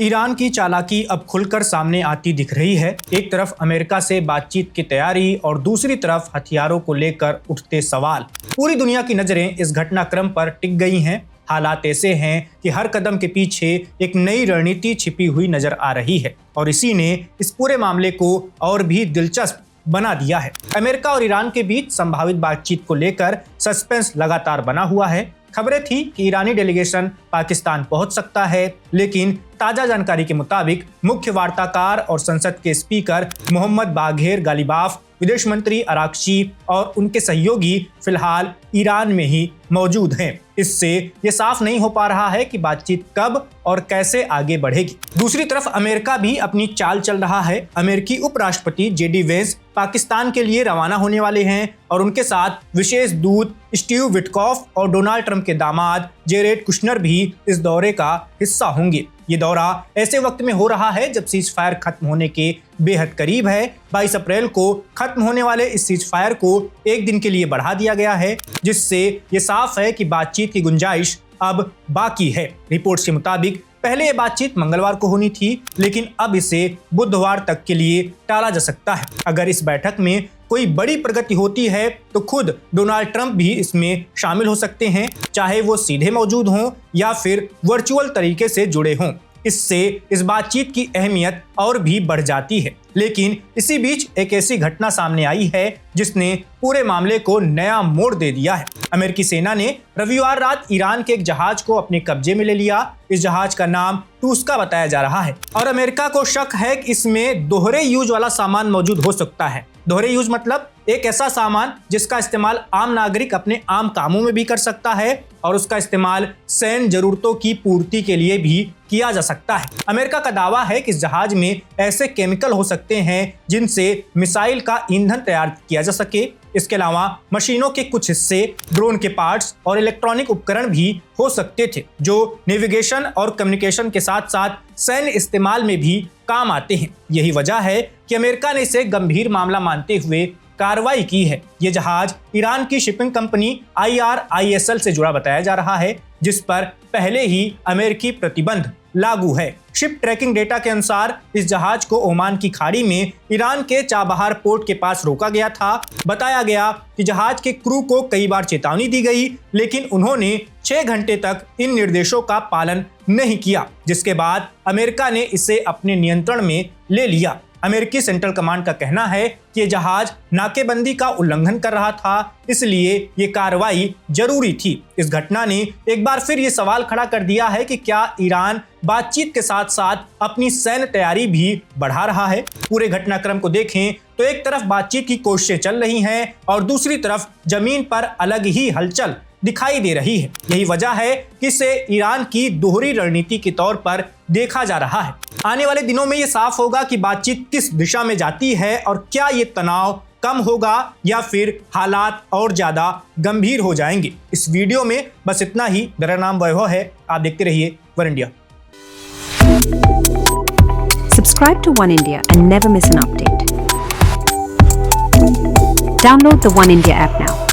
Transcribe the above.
Iran की चालाकी अब खुलकर सामने आती दिख रही है। एक तरफ अमेरिका से बातचीत की तैयारी और दूसरी तरफ हथियारों को लेकर उठते सवाल। पूरी दुनिया की नजरें इस घटनाक्रम पर टिक गई हैं। हालात ऐसे हैं कि हर कदम के पीछे एक नई रणनीति छिपी हुई नजर आ रही है और इसी ने इस पूरे मामले को और भी दिलचस्प बना दिया है। अमेरिका और ईरान के बीच संभावित बातचीत को लेकर सस्पेंस लगातार बना हुआ है। खबरें थी कि ईरानी डेलीगेशन पाकिस्तान पहुंच सकता है, लेकिन ताजा जानकारी के मुताबिक मुख्य वार्ताकार और संसद के स्पीकर मोहम्मद बाघेर गालिबाफ, विदेश मंत्री अराक्ची और उनके सहयोगी फिलहाल ईरान में ही मौजूद हैं। इससे ये साफ नहीं हो पा रहा है कि बातचीत कब और कैसे आगे बढ़ेगी। दूसरी तरफ अमेरिका भी अपनी चाल चल रहा है। अमेरिकी उपराष्ट्रपति जेडी वेंस पाकिस्तान के लिए रवाना होने वाले हैं और उनके साथ विशेष दूत स्टीव विटकॉफ और डोनाल्ड ट्रंप के दामाद जेरेड कुशनर भी इस दौरे का हिस्सा होंगे। ये दौरा ऐसे वक्त में हो रहा है जब सीज फायर खत्म होने के बेहद करीब है। 22 अप्रैल को खत्म होने वाले इस सीज फायर को एक दिन के लिए बढ़ा दिया गया है, जिससे ये साफ है कि बातचीत की गुंजाइश अब बाकी है। रिपोर्ट्स के मुताबिक पहले ये बातचीत मंगलवार को होनी थी, लेकिन अब इसे बुधवार तक के लिए टाला जा सकता है। अगर इस बैठक में कोई बड़ी प्रगति होती है तो खुद डोनाल्ड ट्रंप भी इसमें शामिल हो सकते हैं, चाहे वो सीधे मौजूद हों या फिर वर्चुअल तरीके से जुड़े हों। इससे इस बातचीत की अहमियत और भी बढ़ जाती है। लेकिन इसी बीच एक ऐसी घटना सामने आई है जिसने पूरे मामले को नया मोड़ दे दिया है। अमेरिकी सेना ने रविवार रात ईरान के एक जहाज को अपने कब्जे में ले लिया। इस जहाज का नाम टूस्का बताया जा रहा है और अमेरिका को शक है कि इसमें दोहरे यूज वाला सामान मौजूद हो सकता है। दोहरे यूज मतलब एक ऐसा सामान जिसका इस्तेमाल आम नागरिक अपने आम कामों में भी कर सकता है और उसका इस्तेमाल सैन्य जरूरतों की पूर्ति के लिए भी किया जा सकता है। अमेरिका का दावा है कि इस जहाज में ऐसे केमिकल हो सकते हैं जिनसे मिसाइल का ईंधन तैयार किया जा सके। इसके अलावा मशीनों के कुछ हिस्से, ड्रोन के पार्ट्स और इलेक्ट्रॉनिक उपकरण भी हो सकते थे, जो नेविगेशन और कम्युनिकेशन के साथ साथ सैन्य इस्तेमाल में भी काम आते हैं। यही वजह है कि अमेरिका ने इसे गंभीर मामला मानते हुए कार्रवाई की है। ये जहाज ईरान की शिपिंग कंपनी IRISL से जुड़ा बताया जा रहा है, जिस पर पहले ही अमेरिकी प्रतिबंध लागू है। शिप ट्रैकिंग डेटा के अनुसार इस जहाज को ओमान की खाड़ी में ईरान के चाबहार पोर्ट के पास रोका गया था। बताया गया कि जहाज के क्रू को कई बार चेतावनी दी गई, लेकिन उन्होंने 6 घंटे तक इन निर्देशों का पालन नहीं किया, जिसके बाद अमेरिका ने इसे अपने नियंत्रण में ले लिया। अमेरिकी सेंट्रल कमांड का कहना है कि यह जहाज नाकेबंदी का उल्लंघन कर रहा था, इसलिए ये कार्रवाई जरूरी थी। इस घटना ने एक बार फिर ये सवाल खड़ा कर दिया है कि क्या ईरान बातचीत के साथ साथ अपनी सैन्य तैयारी भी बढ़ा रहा है। पूरे घटनाक्रम को देखें तो एक तरफ बातचीत की कोशिशें चल रही हैं और दूसरी तरफ जमीन पर अलग ही हलचल दिखाई दे रही है। यही वजह है कि इसे ईरान की दोहरी रणनीति के तौर पर देखा जा रहा है। आने वाले दिनों में ये साफ होगा कि बातचीत किस दिशा में जाती है और क्या ये तनाव कम होगा या फिर हालात और ज्यादा गंभीर हो जाएंगे। इस वीडियो में बस इतना ही। मेरा नाम वैभव है, आप देखते रहिए one India. Subscribe to One India and never miss an update. Download the One India app now.